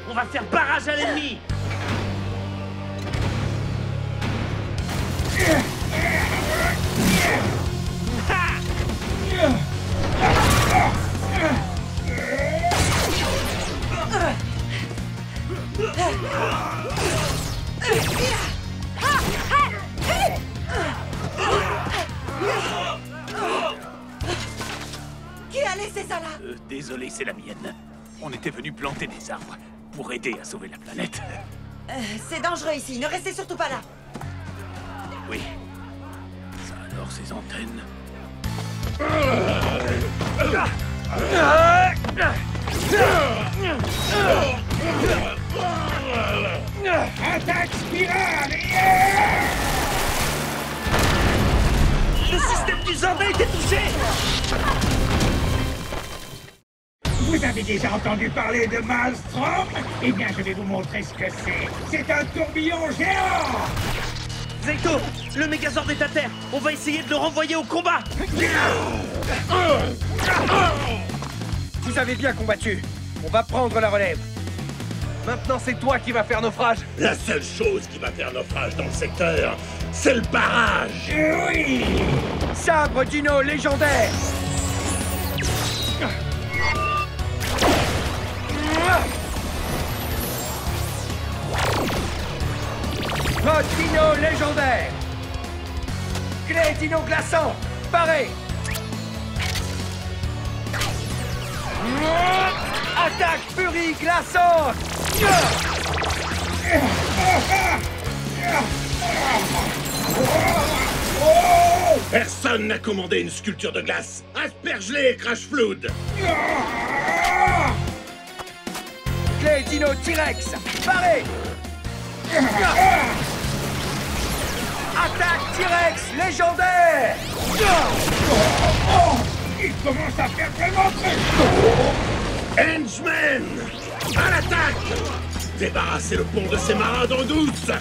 On va faire barrage à l'ennemi. Qui a laissé ça là? Désolé, c'est la mienne. On était venu planter des arbres pour aider à sauver la planète. C'est dangereux ici, ne restez surtout pas là. Oui. Ça alors, ces antennes. Attaque spirale! Le système du Zord a été touché. Vous avez déjà entendu parler de Maelstrom? Eh bien, je vais vous montrer ce que c'est. C'est un tourbillon géant! Zecto, le Megazord est à terre. On va essayer de le renvoyer au combat. Vous avez bien combattu. On va prendre la relève. Maintenant, c'est toi qui vas faire naufrage. La seule chose qui va faire naufrage dans le secteur, c'est le barrage. Oui! Sabre Dino légendaire. Mode Dino légendaire. Clé Dino glaçant. Paré. Attaque furie glaçante. Personne n'a commandé une sculpture de glace. Asperge-les, Crash Flood. Clé Dino T-Rex. Paré. Attaque T-Rex légendaire. Il commence à faire vraiment très chaud! Henchman, à l'attaque. Débarrassez le pont de ces marins d'eau douce.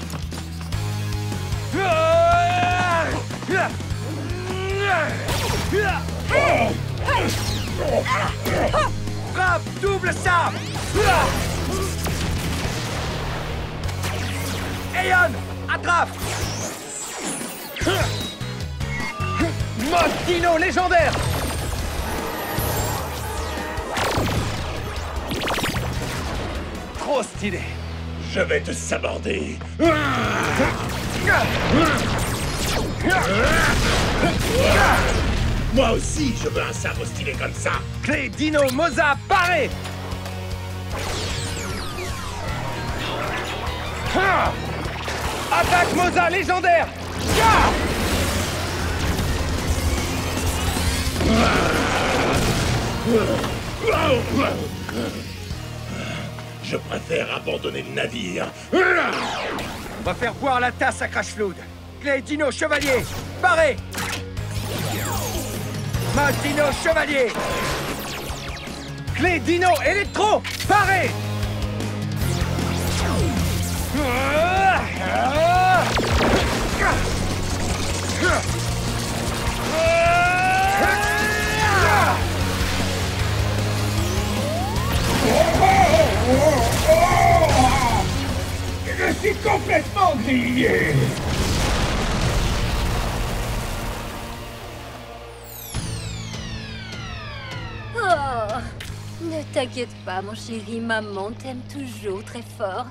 Frappe double sabre. Aeon, attrape. Mode Dino légendaire. Trop stylé. Je vais te saborder. Moi aussi, je veux un sabre stylé comme ça. Clé Dino Moza paré. Attaque Moza légendaire. Je préfère abandonner le navire. On va faire boire la tasse à Crash Flood. Clé Dino Chevalier, paré. Mode Dino Chevalier. Clé Dino Électro, paré. Je suis complètement grillé! Oh, ne t'inquiète pas, mon chéri, maman t'aime toujours très fort.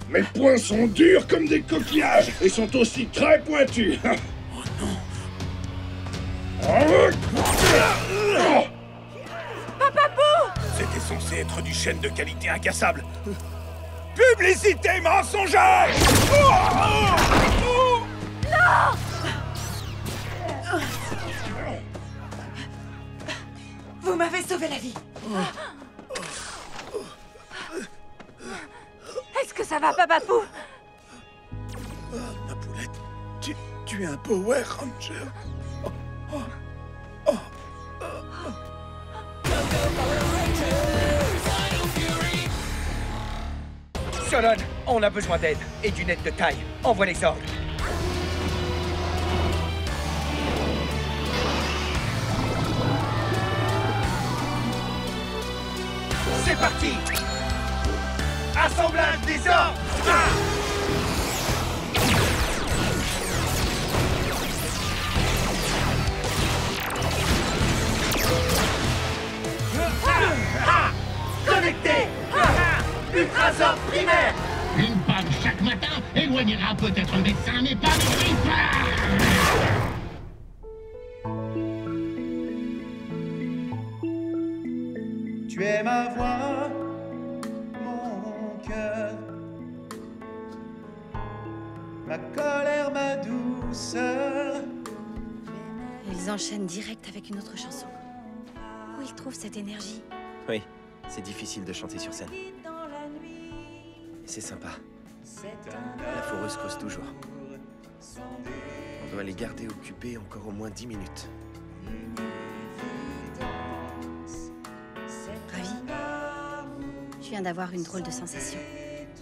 Mes poings sont durs comme des coquillages et sont aussi très pointus. C'était censé être du chêne de qualité incassable. Publicité mensongère! Vous m'avez sauvé la vie. Est-ce que ça va, Papapou? Ma poulette, tu es un Power Ranger. Solon, on a besoin d'aide, et d'une aide de taille. Envoie les ordres. C'est parti! Assemblage des ordres! Connecté! Ultrasort primaire! Une panne chaque matin éloignera peut-être le médecin, mais pas le grippeur! Tu es ma voix, mon cœur, ma colère, ma douceur. Ils enchaînent direct avec une autre chanson. Où ils trouvent cette énergie? Oui, c'est difficile de chanter sur scène. Et c'est sympa. La foreuse cause toujours. On doit les garder occupés encore au moins 10 minutes. Ravi. Je viens d'avoir une drôle de sensation.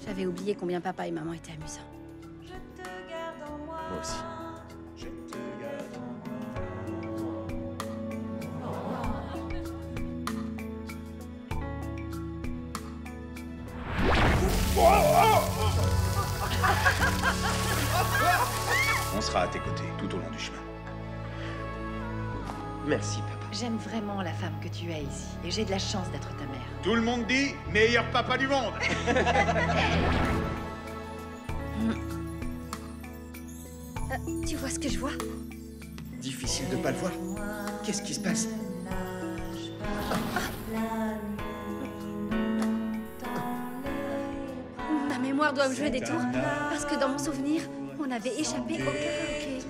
J'avais oublié combien papa et maman étaient amusants. Moi aussi. On sera à tes côtés tout au long du chemin. Merci, papa. J'aime vraiment la femme que tu as ici. Et j'ai de la chance d'être ta mère. Tout le monde dit meilleur papa du monde. Tu vois ce que je vois? Difficile de pas le voir. Qu'est-ce qui se passe? Ma mémoire doit me jouer des tours. Parce que dans mon souvenir, on avait échappé au karaoké.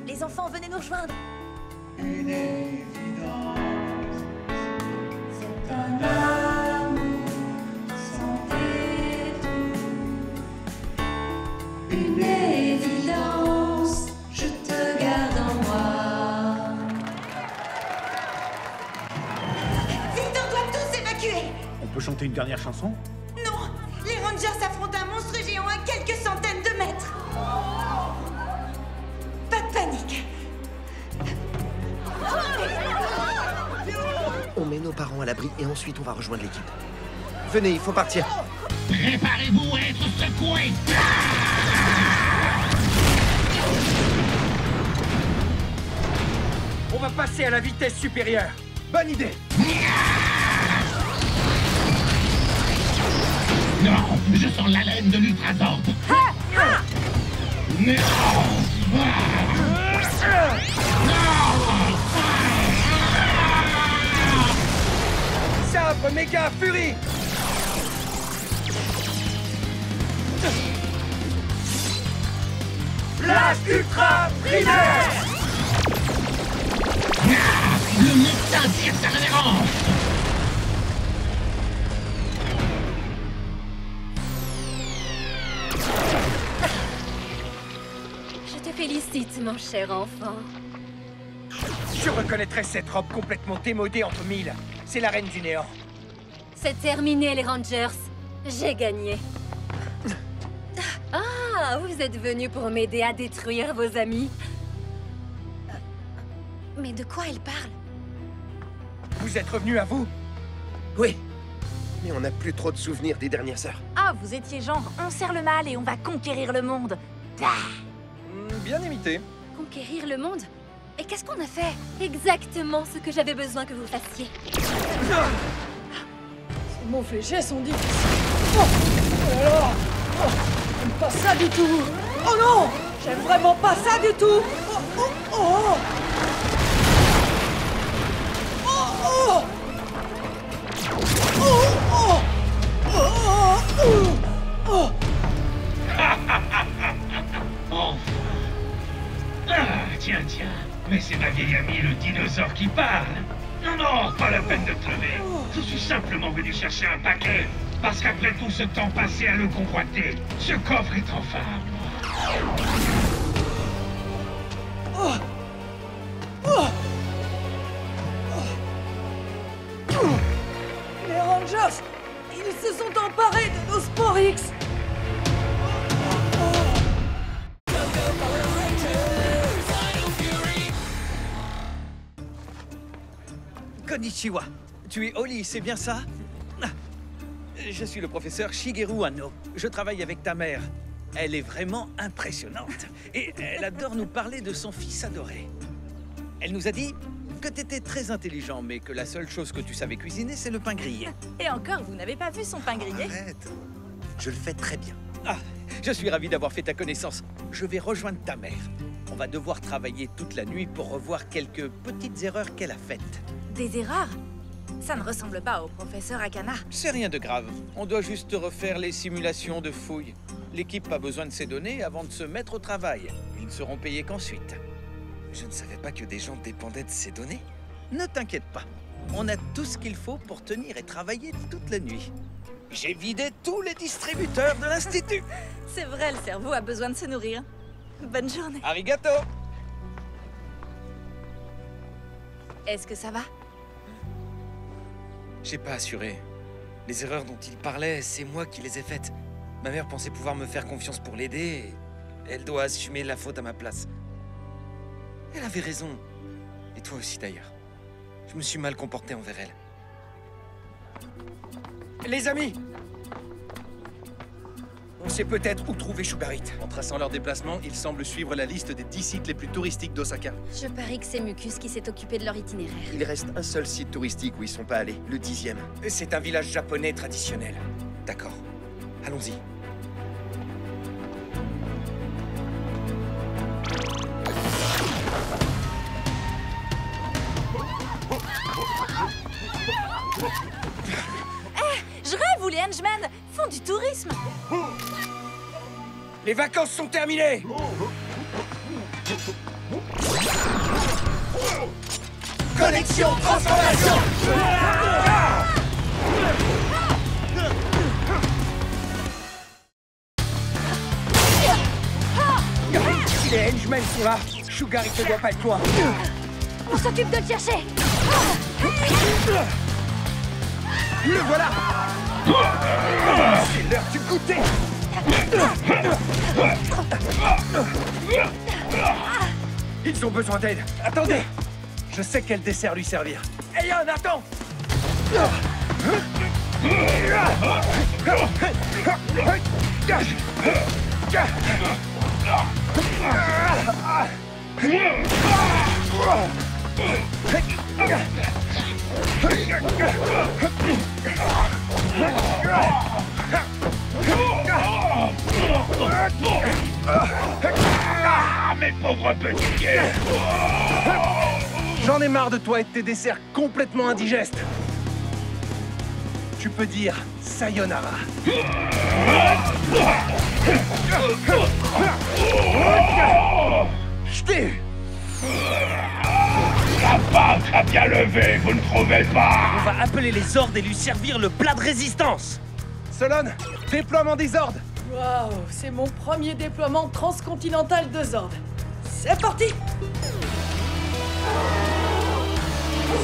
Les enfants, venez nous rejoindre. Une évidence, c'est un amour sans détour. Une évidence, je te garde en moi. Vite, on doit tous s'évacuer. On peut chanter une dernière chanson? Non, les Rangers affrontent un monstre géant à quelques centaines de mètres. Pas de panique. On met nos parents à l'abri et ensuite on va rejoindre l'équipe. Venez, il faut partir. Préparez-vous à être secoués! On va passer à la vitesse supérieure. Bonne idée. Non, je sens l'haleine de l'ultrasort. Non! Sabre méga furie. Blast ultra primaire. Le médecin tire sa révérence! Je te félicite, mon cher enfant. Je reconnaîtrais cette robe complètement démodée entre mille. C'est la reine du néant. C'est terminé, les Rangers. J'ai gagné. Ah, vous êtes venus pour m'aider à détruire vos amis. Mais de quoi elle parle? Vous êtes revenus à vous? Oui. Mais on n'a plus trop de souvenirs des dernières heures. Ah, vous étiez genre, on serre le mal et on va conquérir le monde. Bien imité. Conquérir le monde? Et qu'est-ce qu'on a fait? Exactement ce que j'avais besoin que vous fassiez. Ces mots fléchés sont difficiles. Oh là là. Oh, j'aime pas ça du tout. Oh non, j'aime vraiment pas ça du tout. Oh, oh, oh. Oh, oh. Oh, oh. Oh, oh. Oh. Enfin. Ah, tiens, mais c'est ma vieille amie le dinosaure qui parle. Non, pas la peine de te lever. Je suis simplement venu chercher un paquet. Parce qu'après tout ce temps passé à le convoiter, ce coffre est enfin à moi. Oh. Oh. Oh. Les Rangers, ils se sont emparés de nos Sporix. Konnichiwa. Tu es Oli, c'est bien ça? Je suis le professeur Shigeru Anno. Je travaille avec ta mère. Elle est vraiment impressionnante. Et elle adore nous parler de son fils adoré. Elle nous a dit que t'étais très intelligent, mais que la seule chose que tu savais cuisiner, c'est le pain grillé. Et encore, vous n'avez pas vu son pain grillé? Arrête. Je le fais très bien. Ah, je suis ravi d'avoir fait ta connaissance. Je vais rejoindre ta mère. On va devoir travailler toute la nuit pour revoir quelques petites erreurs qu'elle a faites. Des erreurs? Ça ne ressemble pas au professeur Akana. C'est rien de grave. On doit juste refaire les simulations de fouilles. L'équipe a besoin de ces données avant de se mettre au travail. Ils ne seront payés qu'ensuite. Je ne savais pas que des gens dépendaient de ces données. Ne t'inquiète pas. On a tout ce qu'il faut pour tenir et travailler toute la nuit. J'ai vidé tous les distributeurs de l'Institut. C'est vrai, le cerveau a besoin de se nourrir. Bonne journée. Arigato. Est-ce que ça va? J'ai pas assuré. Les erreurs dont il parlait, c'est moi qui les ai faites. Ma mère pensait pouvoir me faire confiance pour l'aider, et elle doit assumer la faute à ma place. Elle avait raison. Et toi aussi d'ailleurs. Je me suis mal comporté envers elle. Les amis! On sait peut-être où trouver Sugarit. En traçant leur déplacement, ils semblent suivre la liste des 10 sites les plus touristiques d'Osaka. Je parie que c'est Mucus qui s'est occupé de leur itinéraire. Il reste un seul site touristique où ils sont pas allés, le 10e. C'est un village japonais traditionnel. D'accord. Allons-y. Je rêve où les henchmen font du tourisme. Les vacances sont terminées. Connexion transformation. Si les henchmen sont là, Sugarit ne doit pas être loin. On s'occupe de le chercher. Le voilà. C'est l'heure du goûter. Ils ont besoin d'aide. Attendez. Je sais quel dessert lui servir. Hey, Yann, attends. Mes pauvres petits guets. J'en ai marre de toi et de tes desserts complètement indigestes. Tu peux dire sayonara. Je t'ai eu. La barque a bien levé, vous ne trouvez pas? On va appeler les Hordes et lui servir le plat de résistance. Solon, déploiement des Hordes. Waouh, c'est mon premier déploiement transcontinental de Zord. C'est parti!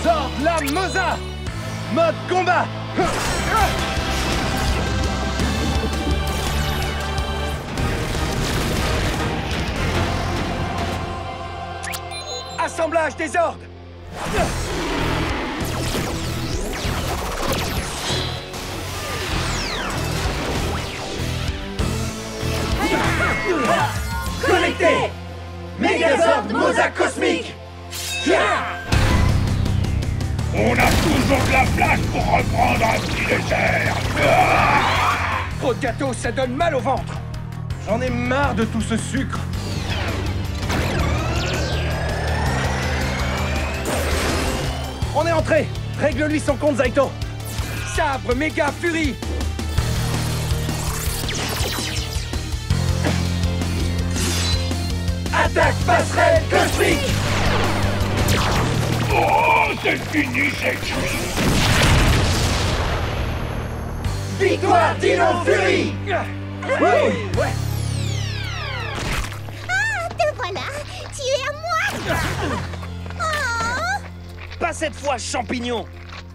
Zord la Mosa! Mode combat! Assemblage des Hordes! Connecté! Megazord Mosa cosmique! On a toujours de la place pour reprendre un petit dessert. Trop de gâteau, ça donne mal au ventre. J'en ai marre de tout ce sucre. On est entré. Règle-lui son compte, Zaito. Sabre méga furie. Attaque passerelle cosmique. Oh, c'est fini, c'est cuit. Victoire Dino Fury. Oui, ouais. Ah, te voilà. Tu es à moi. Oh. Pas cette fois, champignon.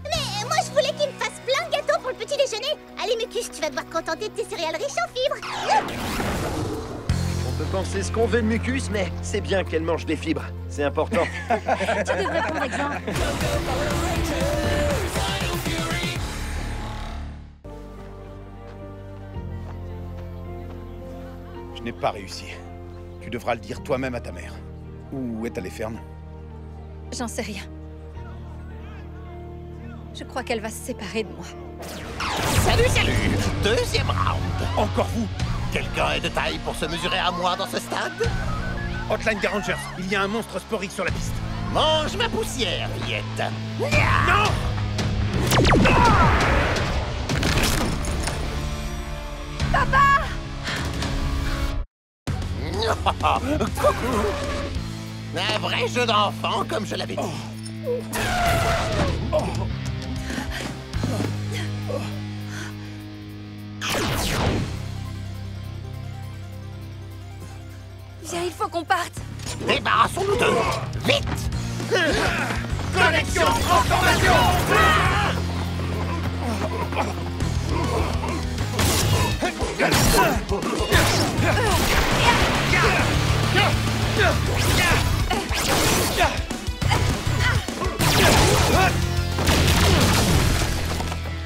Mais moi, je voulais qu'il me fasse plein de gâteaux pour le petit déjeuner. Allez, Mucus, tu vas devoir te contenter de tes céréales riches en fibres. On peut penser ce qu'on veut de Mucus, mais c'est bien qu'elle mange des fibres. C'est important. Tu devrais prendre exemple. n'ai pas réussi. Tu devras le dire toi-même à ta mère. Où est allée Fern? J'en sais rien. Je crois qu'elle va se séparer de moi. Salut, salut! Deuxième round. Encore vous? Quelqu'un est de taille pour se mesurer à moi dans ce stade? Hotline des Rangers, il y a un monstre sporix sur la piste. Mange ma poussière, fillette. Non! Papa! Coucou! Un vrai jeu d'enfant, comme je l'avais dit. Viens, il faut qu'on parte. Débarrassons-nous d'eux! Vite! Connexion transformation!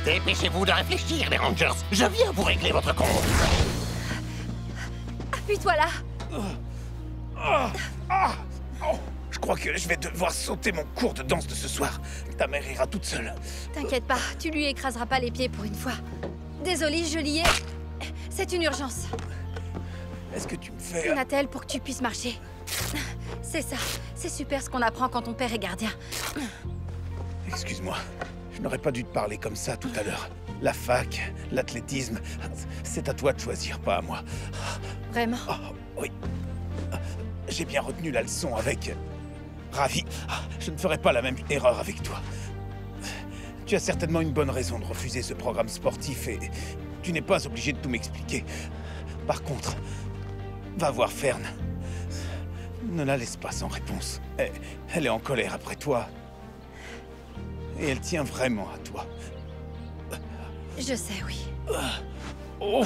Dépêchez-vous de réfléchir, les Rangers. Je viens vous régler votre compte. Appuie-toi là. Je crois que je vais devoir sauter mon cours de danse de ce soir. Ta mère ira toute seule. T'inquiète pas, tu lui écraseras pas les pieds pour une fois. Désolée, je l'y ai. C'est une urgence. Est-ce que tu me fais... Une attelle pour que tu puisses marcher. C'est ça. C'est super ce qu'on apprend quand ton père est gardien. Excuse-moi. Je n'aurais pas dû te parler comme ça tout à l'heure. La fac, l'athlétisme, c'est à toi de choisir, pas à moi. Vraiment? Oui. J'ai bien retenu la leçon avec... Ravi. Je ne ferai pas la même erreur avec toi. Tu as certainement une bonne raison de refuser ce programme sportif et tu n'es pas obligé de tout m'expliquer. Par contre, va voir Fern. Ne la laisse pas sans réponse. Elle est en colère après toi. Et elle tient vraiment à toi. Je sais, oui. Oh.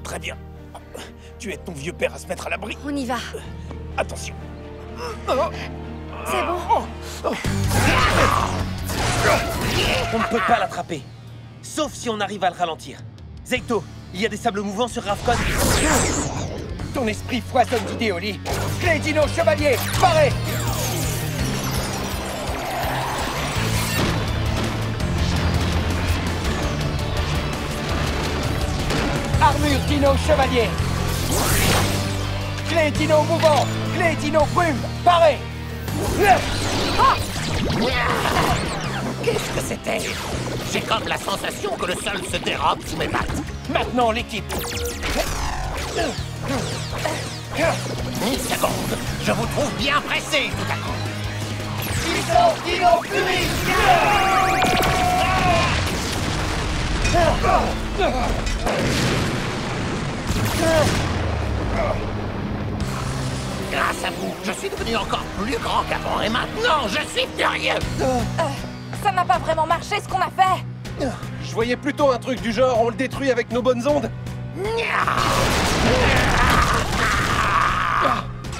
Très bien. Tu aides ton vieux père à se mettre à l'abri. On y va. Attention. C'est bon. On ne peut pas l'attraper. Sauf si on arrive à le ralentir. Zeito, il y a des sables mouvants sur Ravcon. Ton esprit foisonne d'idées, Oli. Clé Dino Chevalier, paré! Armure Dino Chevalier. Clé Dino Mouvant. Clé Dino Brume, paré! Qu'est-ce que c'était? J'ai comme la sensation que le sol se dérobe sous mes pattes. Maintenant, l'équipe. Une seconde, je vous trouve bien pressé tout à coup. Dino Fury! Grâce à vous, je suis devenu encore plus grand qu'avant et maintenant, je suis furieux. Ça n'a pas vraiment marché ce qu'on a fait. Je voyais plutôt un truc du genre, on le détruit avec nos bonnes ondes.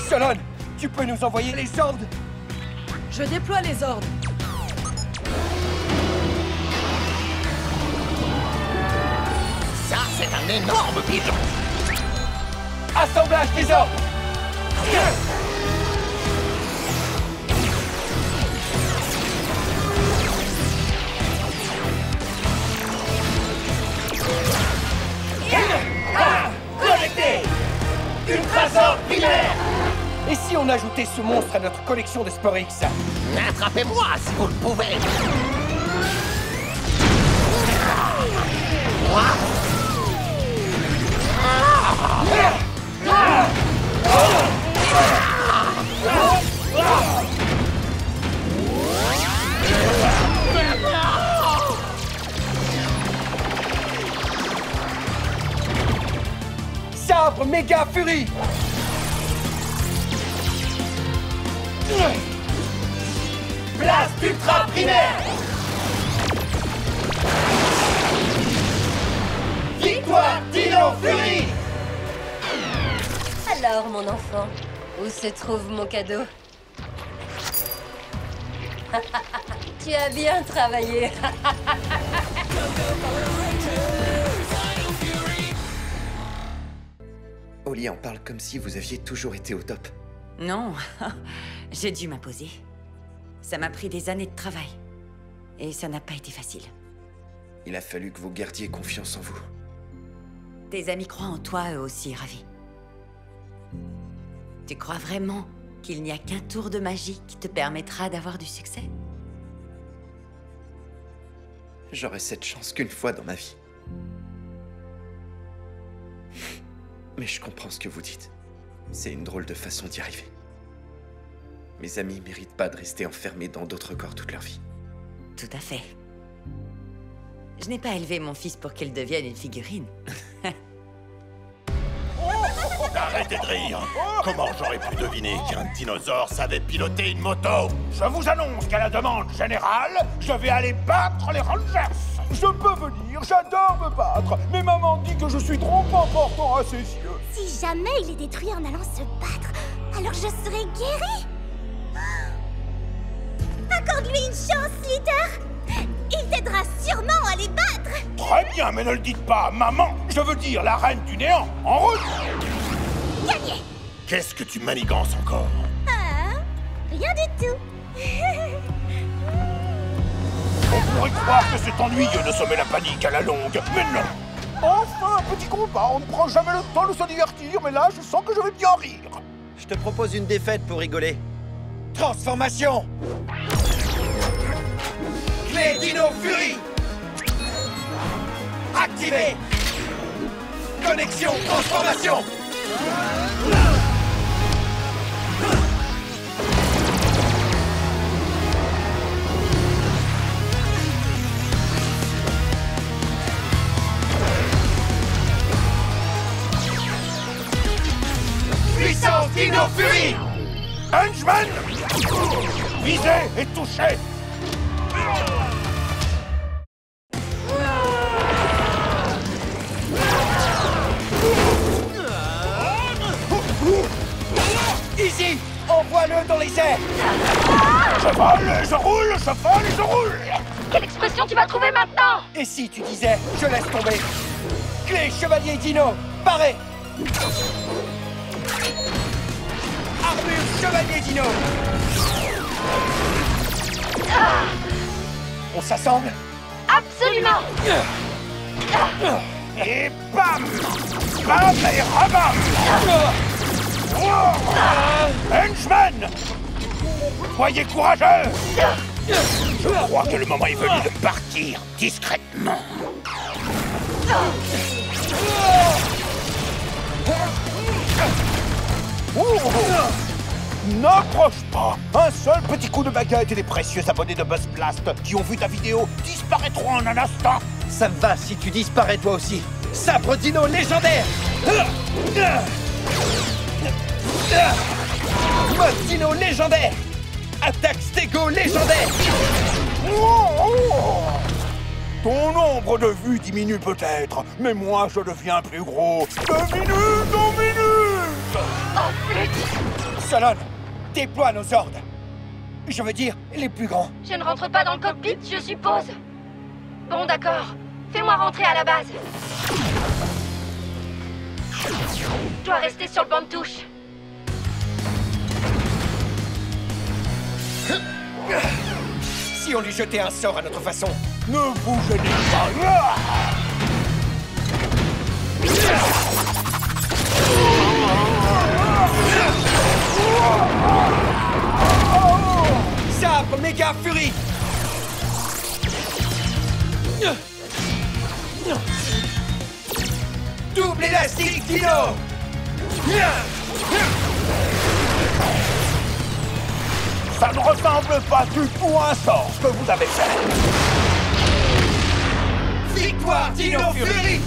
Solon, tu peux nous envoyer les ordres? Je déploie les ordres. Ça, c'est un énorme pigeon. Assemblage des ordres. Connecté! Ultrasort primaire! Et si on ajoutait ce monstre à notre collection de Sporix? Attrapez-moi si vous le pouvez. Sabre méga furie. Blast ultra primaire! Victoire Dino Fury! Alors, mon enfant, où se trouve mon cadeau? Tu as bien travaillé. Oli en parle comme si vous aviez toujours été au top. Non, j'ai dû m'imposer. Ça m'a pris des années de travail. Et ça n'a pas été facile. Il a fallu que vous gardiez confiance en vous. Tes amis croient en toi, eux aussi, Ravi. Tu crois vraiment qu'il n'y a qu'un tour de magie qui te permettra d'avoir du succès? J'aurai cette chance qu'une fois dans ma vie. Mais je comprends ce que vous dites. C'est une drôle de façon d'y arriver. Mes amis méritent pas de rester enfermés dans d'autres corps toute leur vie. Tout à fait. Je n'ai pas élevé mon fils pour qu'il devienne une figurine. Arrêtez de rire! Comment j'aurais pu deviner qu'un dinosaure savait piloter une moto? Je vous annonce qu'à la demande générale, je vais aller battre les Rangers. Je peux venir, j'adore me battre, mais maman dit que je suis trop important à ses yeux. Si jamais il est détruit en allant se battre, alors je serai guérie. Accorde-lui une chance, leader. Il t'aidera sûrement à les battre. Très bien, mais ne le dites pas à maman. Je veux dire la reine du néant. En route! Gagné. Qu'est-ce que tu manigances encore? Ah, rien du tout. On pourrait croire que c'est ennuyeux de semer la panique à la longue, mais non. Enfin, un petit combat, on ne prend jamais le temps de se divertir, mais là, je sens que je vais bien rire. Je te propose une défaite pour rigoler. Transformation! Clé Dino Fury! Activé! Connexion transformation! Puissance Dino Fury! Henchman! Visez et touchez! Ici! Envoie-le dans les airs! Je vole, je roule, je vole et je roule! Quelle expression tu vas trouver maintenant? Et si tu disais, je laisse tomber? Clé Chevalier Dino, paré! Armure Chevalier Dino! On s'assemble? Absolument! Et bam! Bam et rebam! Henchman! Soyez courageux! Je crois que le moment est venu de partir discrètement. N'approche pas! Un seul petit coup de baguette et les précieux abonnés de Buzz Blast qui ont vu ta vidéo disparaîtront en un instant! Ça me va si tu disparais toi aussi! Sabre Dino légendaire! Mode Dino légendaire! Attaque Stego légendaire! Ton nombre de vues diminue peut-être, mais moi je deviens plus gros de minute en minute! Oh flûte! Solon, déploie nos ordres! Je veux dire, les plus grands. Je ne rentre pas dans le cockpit, je suppose. Bon, d'accord. Fais-moi rentrer à la base. Je dois rester sur le banc de touche. Si on lui jetait un sort à notre façon. Ne vous gênez pas! Sabre Méga Fury! Double élastique Dino! Ça ne ressemble pas du tout à un sort ce que vous avez fait! Victoire Dino Fury!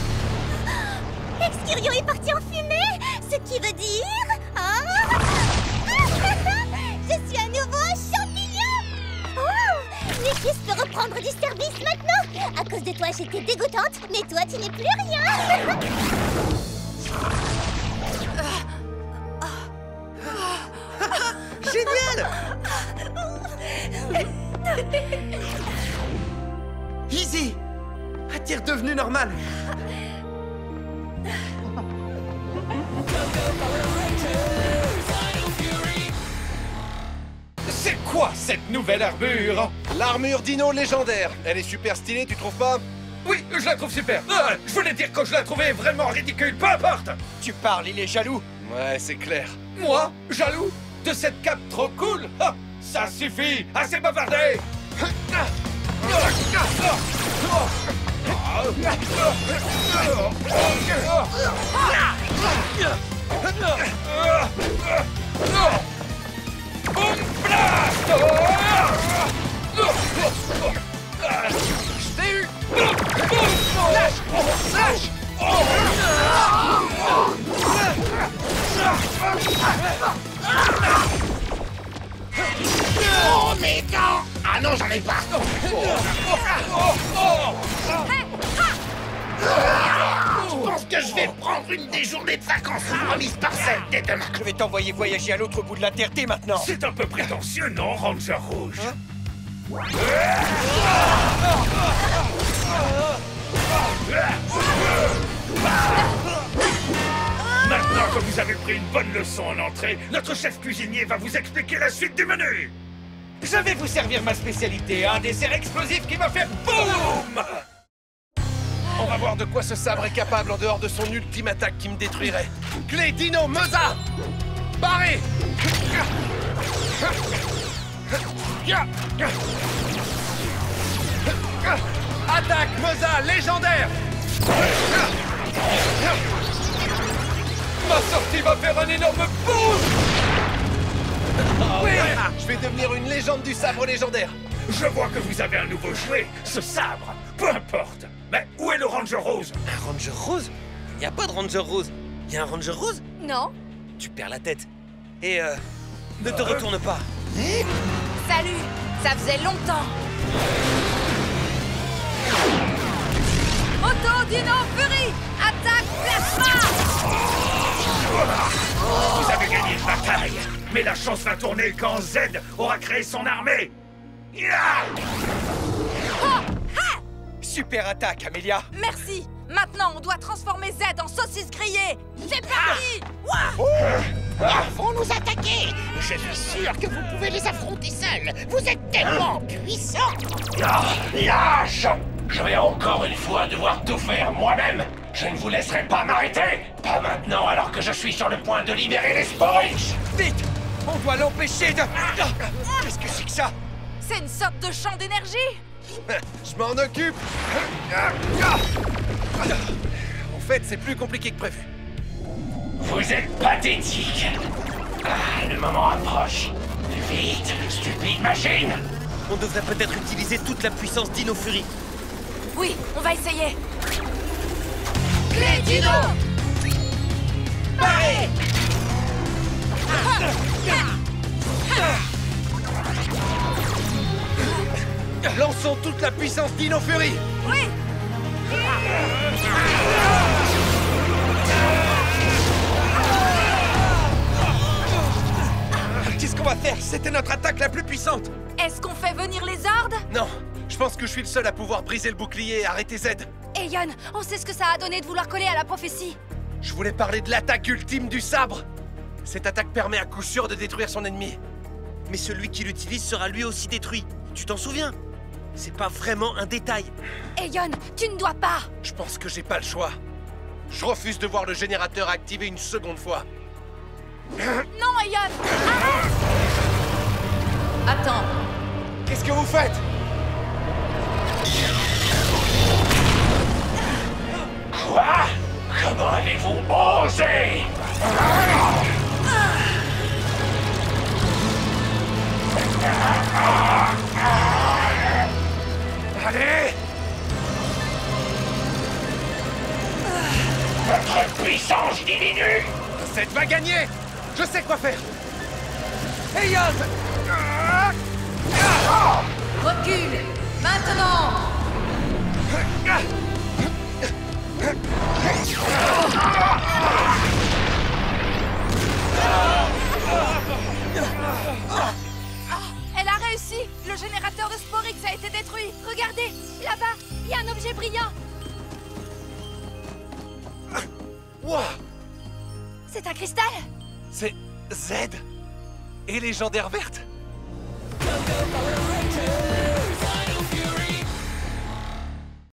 Excurio est parti en fumée, ce qui veut dire... Hein? Je suis à nouveau un champignon! Oh! L'équipe peut reprendre du service maintenant! À cause de toi, j'étais dégoûtante, mais toi, tu n'es plus rien! Génial! Easy! T'es redevenu normal! quoi cette nouvelle armure? L'armure Dino légendaire. Elle est super stylée, tu trouves pas? Oui, je la trouve super. Je voulais dire que je la trouvais vraiment ridicule, peu importe. Tu parles, il est jaloux. Ouais, c'est clair. Moi, jaloux de cette cape trop cool? Ça suffit, assez bavardé. Boom blast! Je t'ai eu! Lâche! Lâche! Oh, mes dents! Ah non, j'en ai pas! Je pense que je vais prendre une des journées de vacances remises par celle dès demain. Je vais t'envoyer voyager à l'autre bout de la Terre dès maintenant. C'est un peu prétentieux, non, Ranger Rouge? Maintenant que vous avez pris une bonne leçon en entrée, notre chef cuisinier va vous expliquer la suite du menu. Je vais vous servir ma spécialité, un dessert explosif qui va faire BOUM! On va voir de quoi ce sabre est capable en dehors de son ultime attaque qui me détruirait. Clé, Dino, Meza! Barré! Attaque, Meza, légendaire! Ma sortie va faire un énorme boom! Oui! Je vais devenir une légende du sabre légendaire. Je vois que vous avez un nouveau jouet, ce sabre. Peu importe. Mais où est le Ranger Rose? Un Ranger Rose? Il n'y a pas de Ranger Rose. Il y a un Ranger Rose? Non. Tu perds la tête. Et ne te retourne pas. Salut! Ça faisait longtemps! Auto Dino Fury! Attaque plasma! Vous avez gagné une bataille, mais la chance va tourner quand Z aura créé son armée. Super attaque, Amelia. Merci! Maintenant, on doit transformer Z en saucisse grillée! C'est parti! Ils vont nous attaquer! Je suis sûr que vous pouvez les affronter seuls! Vous êtes tellement puissants! Lâche! Je vais encore une fois devoir tout faire moi-même! Je ne vous laisserai pas m'arrêter! Pas maintenant, alors que je suis sur le point de libérer les Sporix! Vite! On doit l'empêcher de... Qu'est-ce que c'est que ça? C'est une sorte de champ d'énergie! Je m'en occupe! En fait, c'est plus compliqué que prévu. Vous êtes pathétique! Le moment approche! Vite, stupide machine! On devrait peut-être utiliser toute la puissance d'Dino Fury. Oui, on va essayer! Clé Dino! Barré! Lançons toute la puissance d'Dino Fury! Oui! Qu'est-ce qu'on va faire? C'était notre attaque la plus puissante! Est-ce qu'on fait venir les Hordes? Non, je pense que je suis le seul à pouvoir briser le bouclier et arrêter Z. Aeon, on sait ce que ça a donné de vouloir coller à la prophétie. Je voulais parler de l'attaque ultime du sabre. Cette attaque permet à coup sûr de détruire son ennemi. Mais celui qui l'utilise sera lui aussi détruit. Tu t'en souviens? C'est pas vraiment un détail. Aeon, tu ne dois pas. Je pense que j'ai pas le choix. Je refuse de voir le générateur activé une seconde fois. Non, Aeon! Arrête! Attends. Qu'est-ce que vous faites? Quoi? Comment avez-vous osé? Allez! Votre puissance diminue! Cette va gagner! Je sais quoi faire! Aeon! Recule! Maintenant! Elle a réussi! Le générateur de Sporix a été détruit! Regardez, là-bas, il y a un objet brillant. Wow! C'est un cristal? C'est Z? Et légendaire verte? Go, go, go,